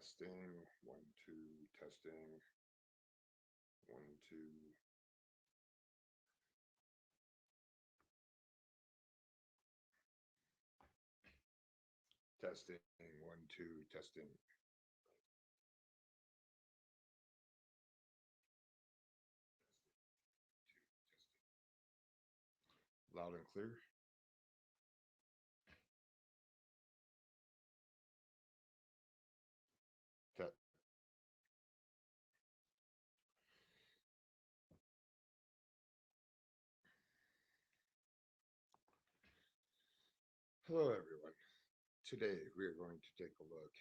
Testing, 1, 2, testing, 1, 2. Testing, 1, 2, testing. Loud and clear. Te- Hello, everyone. Today we are going to take a look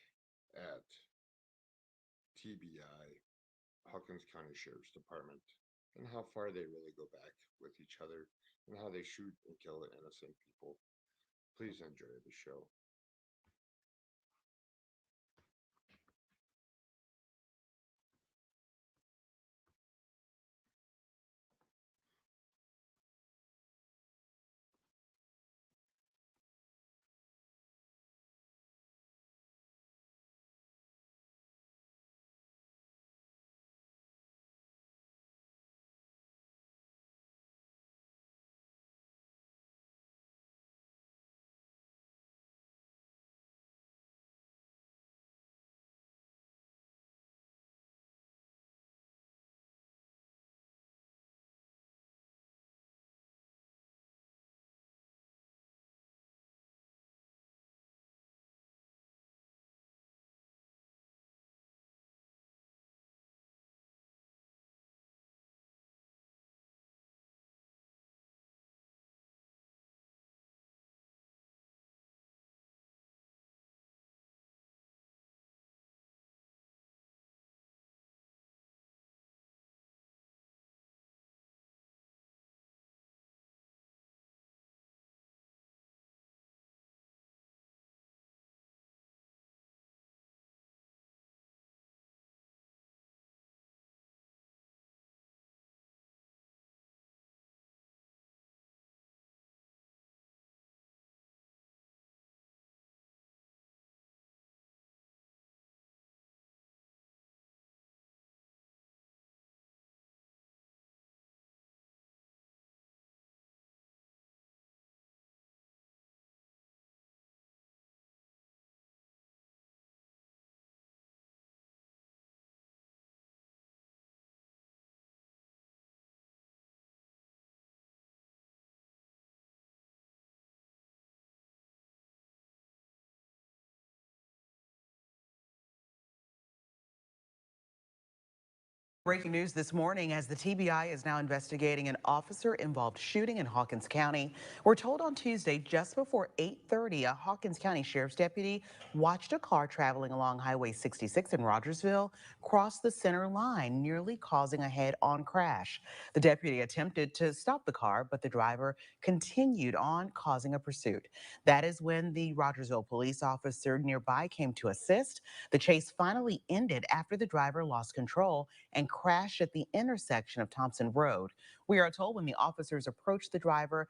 at TBI, Hawkins County Sheriff's Department, and how far they really go back with each other and how they shoot and kill innocent people. Please enjoy the show. Breaking news this morning as the TBI is now investigating an officer-involved shooting in Hawkins County. We're told on Tuesday, just before 8:30, a Hawkins County Sheriff's deputy watched a car traveling along Highway 66 in Rogersville cross the center line, nearly causing a head-on crash. The deputy attempted to stop the car, but the driver continued on, causing a pursuit. That is when the Rogersville police officer nearby came to assist. The chase finally ended after the driver lost control and crashed at the intersection of Thompson Road. We are told when the officers approached the driver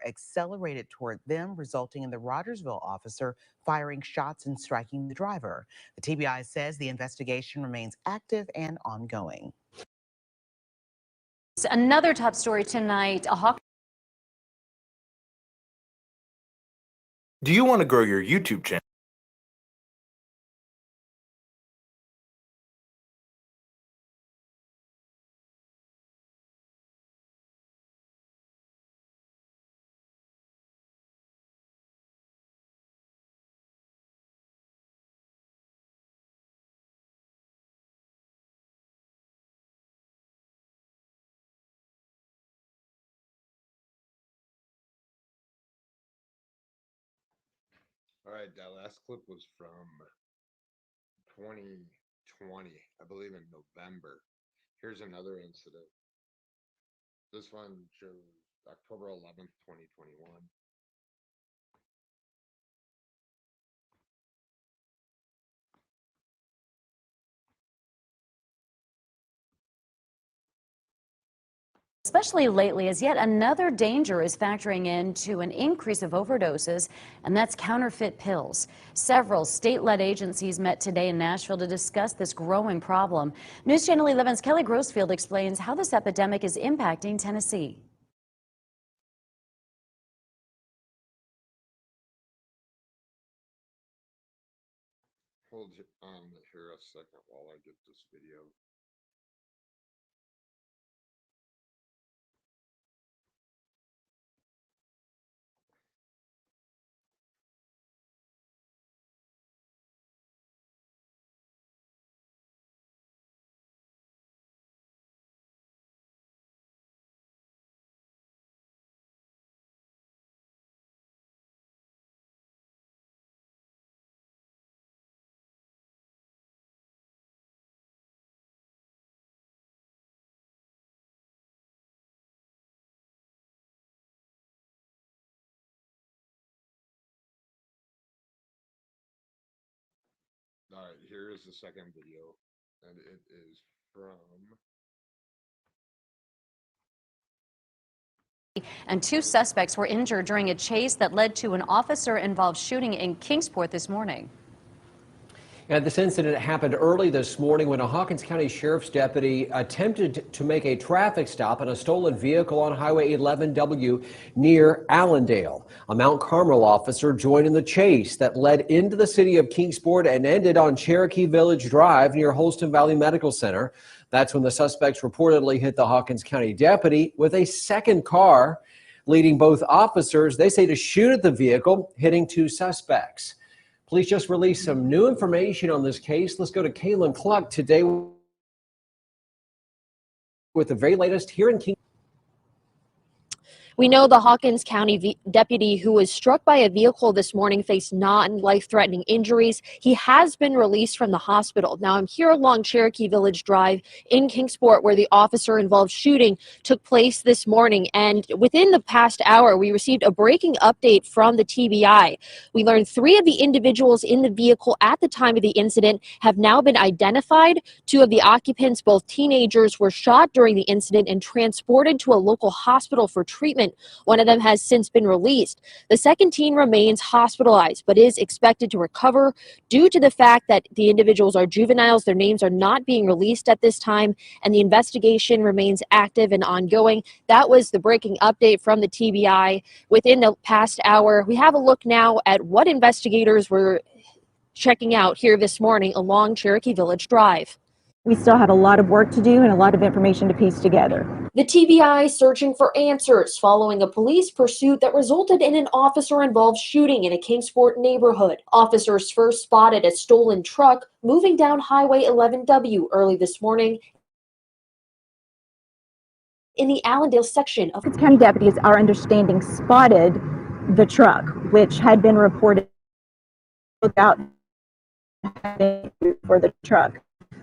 accelerated toward them, resulting in the Rogersville officer firing shots and striking the driver. The TBI says the investigation remains active and ongoing. Another top story tonight, a Hawk. Do you want to grow your YouTube channel? All right, that last clip was from 2020, I believe in November. Here's another incident. This one shows October 11th, 2021. especially lately, as yet another danger is factoring into an increase of overdoses, and that's counterfeit pills. Several state-led agencies met today in Nashville to discuss this growing problem. News Channel 11's Kelly Grossfield explains how this epidemic is impacting Tennessee. Hold on here a second while I get this video. All right, here is the second video, and it is from And two suspects were injured during a chase that led to an officer-involved shooting in Kingsport this morning. And this incident happened early this morning when a Hawkins County Sheriff's deputy attempted to make a traffic stop on a stolen vehicle on Highway 11W near Allendale. A Mount Carmel officer joined in the chase that led into the city of Kingsport and ended on Cherokee Village Drive near Holston Valley Medical Center. That's when the suspects reportedly hit the Hawkins County deputy with a second car, leading both officers, they say, to shoot at the vehicle, hitting two suspects. Police just released some new information on this case. Let's go to Kaylin Cluck today with the very latest here in King. We know the Hawkins County deputy who was struck by a vehicle this morning faced non-life-threatening injuries. He has been released from the hospital. Now, I'm here along Cherokee Village Drive in Kingsport where the officer-involved shooting took place this morning. And within the past hour, we received a breaking update from the TBI. We learned 3 of the individuals in the vehicle at the time of the incident have now been identified. 2 of the occupants, both teenagers, were shot during the incident and transported to a local hospital for treatment. One of them has since been released. The second teen remains hospitalized, but is expected to recover due to the fact that the individuals are juveniles. Their names are not being released at this time, and the investigation remains active and ongoing. That was the breaking update from the TBI within the past hour. We have a look now at what investigators were checking out here this morning along Cherokee Village Drive. We still had a lot of work to do and a lot of information to piece together. The TBI searching for answers following a police pursuit that resulted in an officer-involved shooting in a Kingsport neighborhood. Officers first spotted a stolen truck moving down Highway 11W early this morning in the Allendale section of Hawkins County deputies, our understanding, spotted the truck, which had been reported without for the truck.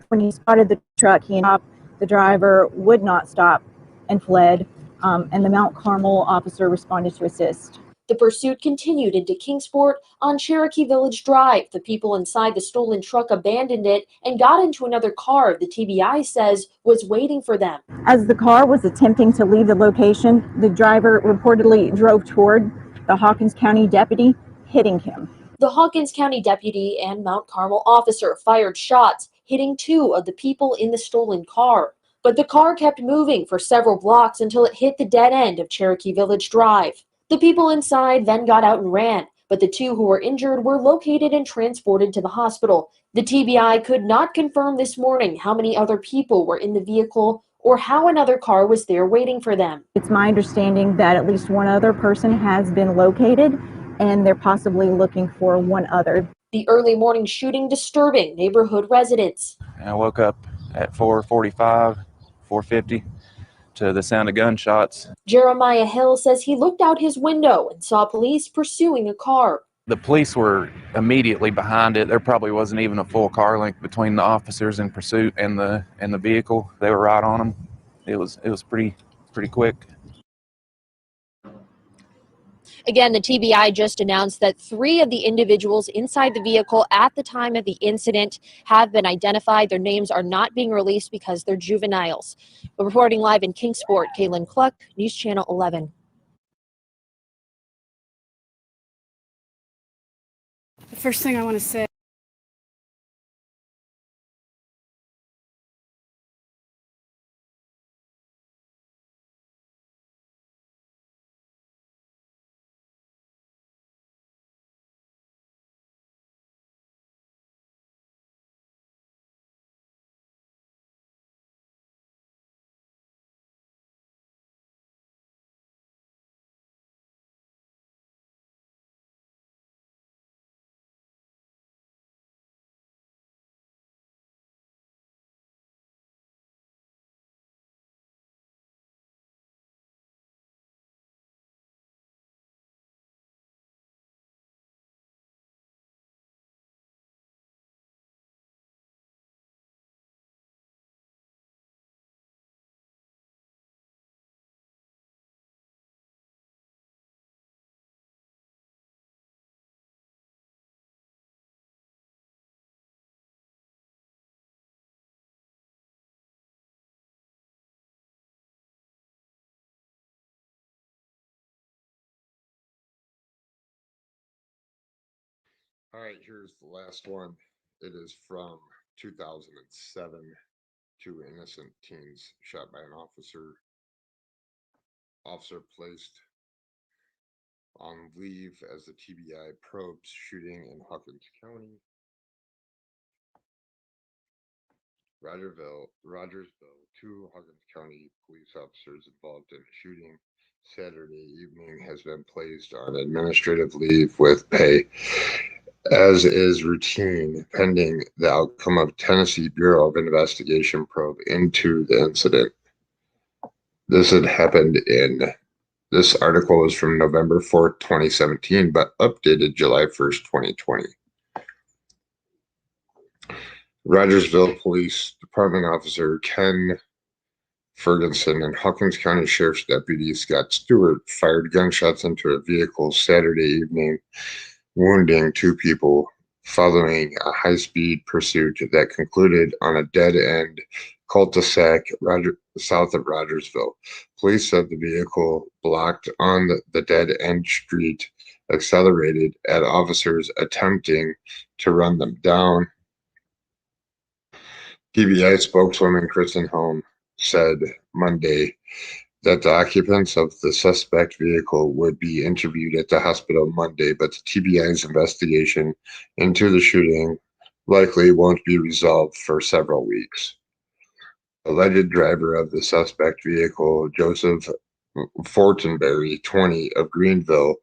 When he spotted the truck, he stopped. The driver would not stop and fled, and the Mount Carmel officer responded to assist. The pursuit continued into Kingsport on Cherokee Village Drive. The people inside the stolen truck abandoned it and got into another car the TBI says was waiting for them. As the car was attempting to leave the location, the driver reportedly drove toward the Hawkins County deputy, hitting him. The Hawkins County deputy and Mount Carmel officer fired shots, hitting 2 of the people in the stolen car. But the car kept moving for several blocks until it hit the dead end of Cherokee Village Drive. The people inside then got out and ran, but the 2 who were injured were located and transported to the hospital. The TBI could not confirm this morning how many other people were in the vehicle or how another car was there waiting for them. It's my understanding that at least one other person has been located, and they're possibly looking for one other. The early morning shooting disturbing neighborhood residents. I woke up at 4:45, 4:50 to the sound of gunshots. Jeremiah Hill says he looked out his window and saw police pursuing a car. The police were immediately behind it. There probably wasn't even a full car length between the officers in pursuit and the vehicle. They were right on them. It was pretty quick. Again, the TBI just announced that 3 of the individuals inside the vehicle at the time of the incident have been identified. Their names are not being released because they're juveniles. But reporting live in Kingsport, Kaylin Cluck, News Channel 11. The first thing I want to say All right, here's the last one. It is from 2007. 2 innocent teens shot by an officer. Officer placed on leave as the TBI probes shooting in Hawkins County. Rogersville, 2 Hawkins County police officers involved in a shooting Saturday evening has been placed on administrative leave with pay, as is routine, pending the outcome of Tennessee Bureau of Investigation probe into the incident. This article is from November 4th, 2017, but updated July 1st, 2020. Rogersville Police Department Officer Ken Ferguson and Hawkins County Sheriff's Deputy Scott Stewart fired gunshots into a vehicle Saturday evening, wounding 2 people following a high-speed pursuit that concluded on a dead-end cul-de-sac south of Rogersville. Police said the vehicle blocked on the dead-end street accelerated at officers attempting to run them down. TBI spokeswoman Kristen Holm said Monday that the occupants of the suspect vehicle would be interviewed at the hospital Monday, but the TBI's investigation into the shooting likely won't be resolved for several weeks. Alleged driver of the suspect vehicle, Joseph Fortenberry, 20, of Greenville,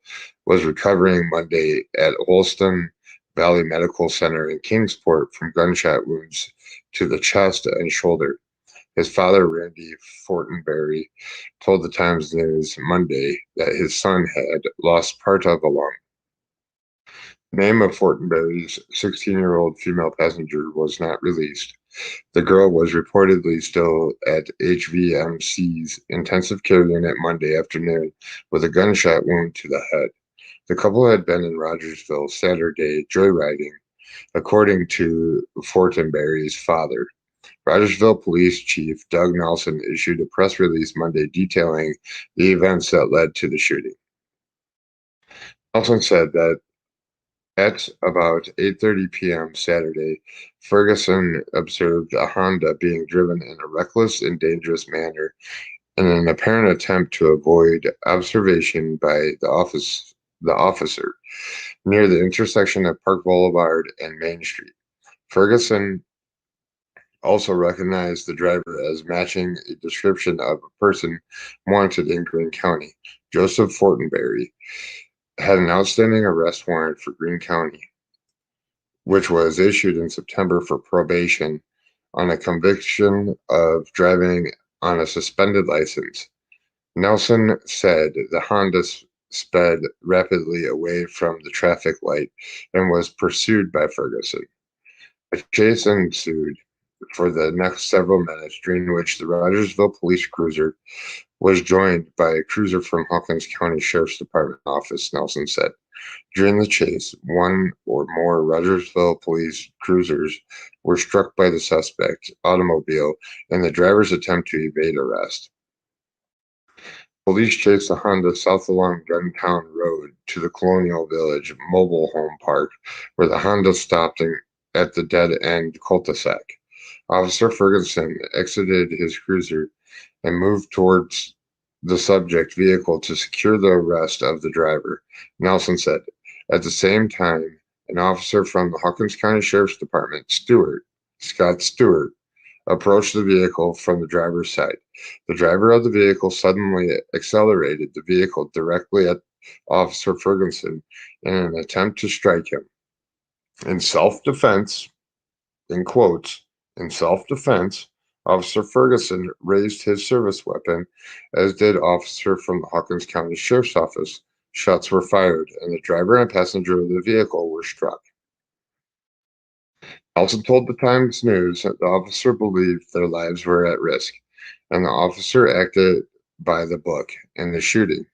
was recovering Monday at Holston Valley Medical Center in Kingsport from gunshot wounds to the chest and shoulder. His father, Randy Fortenberry, told the Times News Monday that his son had lost part of a lung. The name of Fortenberry's 16-year-old female passenger was not released. The girl was reportedly still at HVMC's intensive care unit Monday afternoon with a gunshot wound to the head. The couple had been in Rogersville Saturday joyriding, according to Fortenberry's father. Rogersville Police Chief Doug Nelson issued a press release Monday detailing the events that led to the shooting. Nelson said that at about 8:30 p.m. Saturday, Ferguson observed a Honda being driven in a reckless and dangerous manner in an apparent attempt to avoid observation by the officer near the intersection of Park Boulevard and Main Street. Ferguson also recognized the driver as matching a description of a person wanted in Greene County. Joseph Fortenberry had an outstanding arrest warrant for Greene County, which was issued in September for probation on a conviction of driving on a suspended license. Nelson said the Honda sped rapidly away from the traffic light and was pursued by Ferguson. A chase ensued. for the next several minutes, during which the Rogersville police cruiser was joined by a cruiser from Hawkins County Sheriff's Department office, Nelson said. During the chase, one or more Rogersville police cruisers were struck by the suspect's automobile in the driver's attempt to evade arrest. Police chased the Honda south along Guntown Road to the Colonial Village mobile home park, where the Honda stopped at the dead-end cul-de-sac. Officer Ferguson exited his cruiser and moved towards the subject vehicle to secure the arrest of the driver, Nelson said. At the same time, an officer from the Hawkins County Sheriff's Department, Scott Stewart, approached the vehicle from the driver's side. The driver of the vehicle suddenly accelerated the vehicle directly at Officer Ferguson in an attempt to strike him. In self-defense, in quotes, in self-defense, Officer Ferguson raised his service weapon, as did officer from the Hawkins County Sheriff's Office. Shots were fired, and the driver and passenger of the vehicle were struck. Nelson told the Times News that the officer believed their lives were at risk, and the officer acted by the book in the shooting.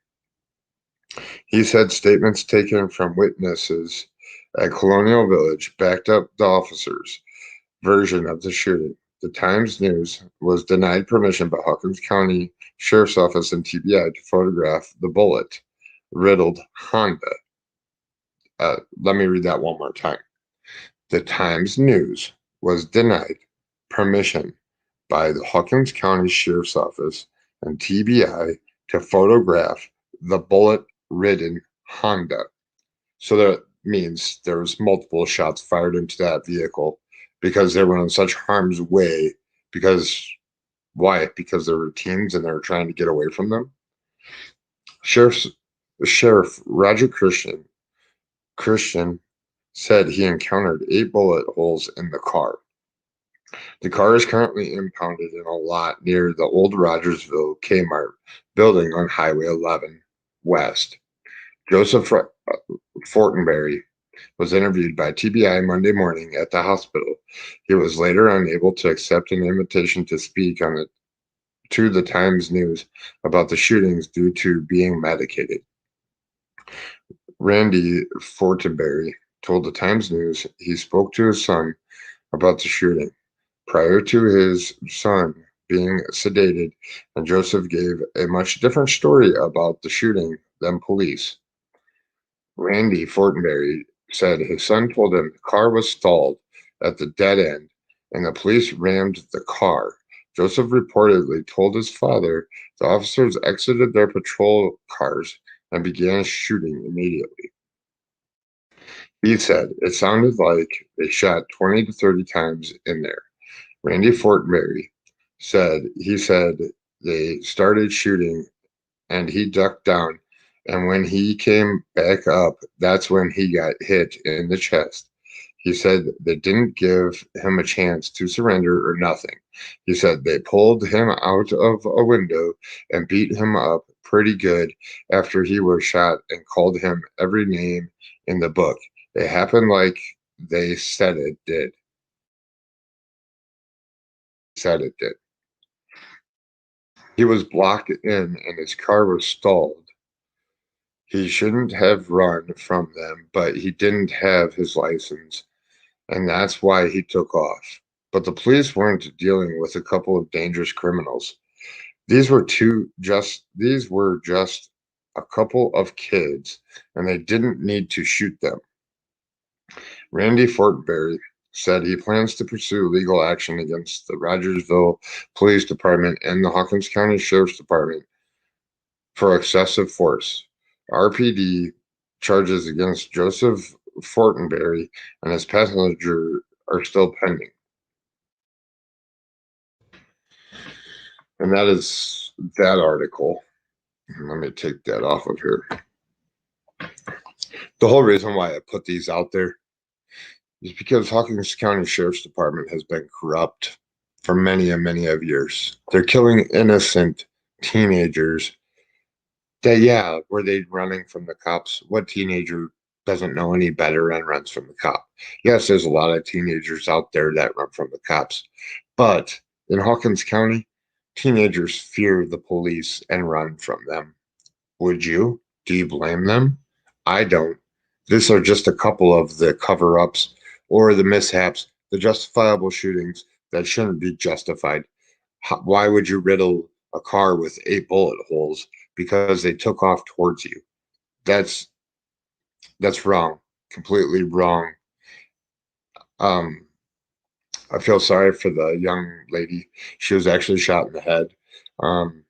He said statements taken from witnesses at Colonial Village backed up the officer's version of the shooting. The Times News was denied permission by Hawkins County Sheriff's Office and TBI to photograph the bullet-riddled Honda. Let me read that one more time. The Times News was denied permission by the Hawkins County Sheriff's Office and TBI to photograph the bullet-ridden Honda. So that means there was multiple shots fired into that vehicle because they were in such harm's way. Why? Because they were teens and they were trying to get away from them. Sheriff Roger Christian said he encountered 8 bullet holes in the car. The car is currently impounded in a lot near the old Rogersville Kmart building on Highway 11 West. Joseph Fortenberry was interviewed by TBI Monday morning at the hospital. He was later unable to accept an invitation to speak to the Times News about the shootings due to being medicated. Randy Fortenberry told the Times News he spoke to his son about the shooting. Prior to his son being sedated, and Joseph gave a much different story about the shooting than police. Randy Fortenberry said his son told him the car was stalled at the dead end and the police rammed the car. Joseph reportedly told his father the officers exited their patrol cars and began shooting immediately. He said it sounded like they shot 20 to 30 times in there. Randy Fortenberry said they started shooting and he ducked down, and when he came back up, that's when he got hit in the chest. He said they didn't give him a chance to surrender or nothing. He said they pulled him out of a window and beat him up pretty good after he was shot and called him every name in the book. It happened like they said it did. He was blocked in and his car was stalled. He shouldn't have run from them, but he didn't have his license, and that's why he took off. But the police weren't dealing with a couple of dangerous criminals. These were just a couple of kids, and they didn't need to shoot them. Randy Fortenberry said he plans to pursue legal action against the Rogersville Police Department and the Hawkins County Sheriff's Department for excessive force. RPD charges against Joseph Fortenberry and his passenger are still pending. And that is that article. Let me take that off of here. The whole reason why I put these out there is because Hawkins County Sheriff's Department has been corrupt for many and many of years. They're killing innocent teenagers. Were they running from the cops? What teenager doesn't know any better and runs from the cop? Yes, there's a lot of teenagers out there that run from the cops, But in Hawkins County, teenagers fear the police and run from them. Would you? Do you blame them? I don't. These are just a couple of the cover-ups or the mishaps, the justifiable shootings that shouldn't be justified. Why would you riddle a car with 8 bullet holes because they took off towards you? That's wrong, completely wrong. I feel sorry for the young lady. She was actually shot in the head. Um,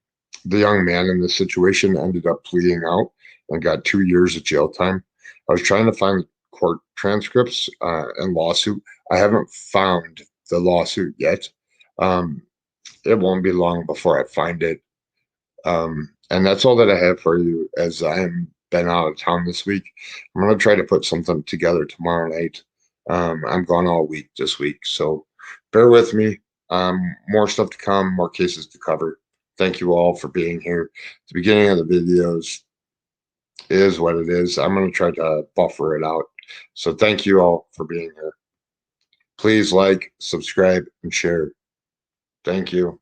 the young man in this situation ended up pleading out and got 2 years of jail time. I was trying to find court transcripts and lawsuit. I haven't found the lawsuit yet. Um, it won't be long before I find it. And that's all that I have for you as I'm been out of town this week. I'm going to try to put something together tomorrow night. I'm gone all week this week, so bear with me. More stuff to come, more cases to cover. Thank you all for being here. The beginning of the videos is what it is. I'm going to try to buffer it out. So thank you all for being here. Please like, subscribe, and share. Thank you.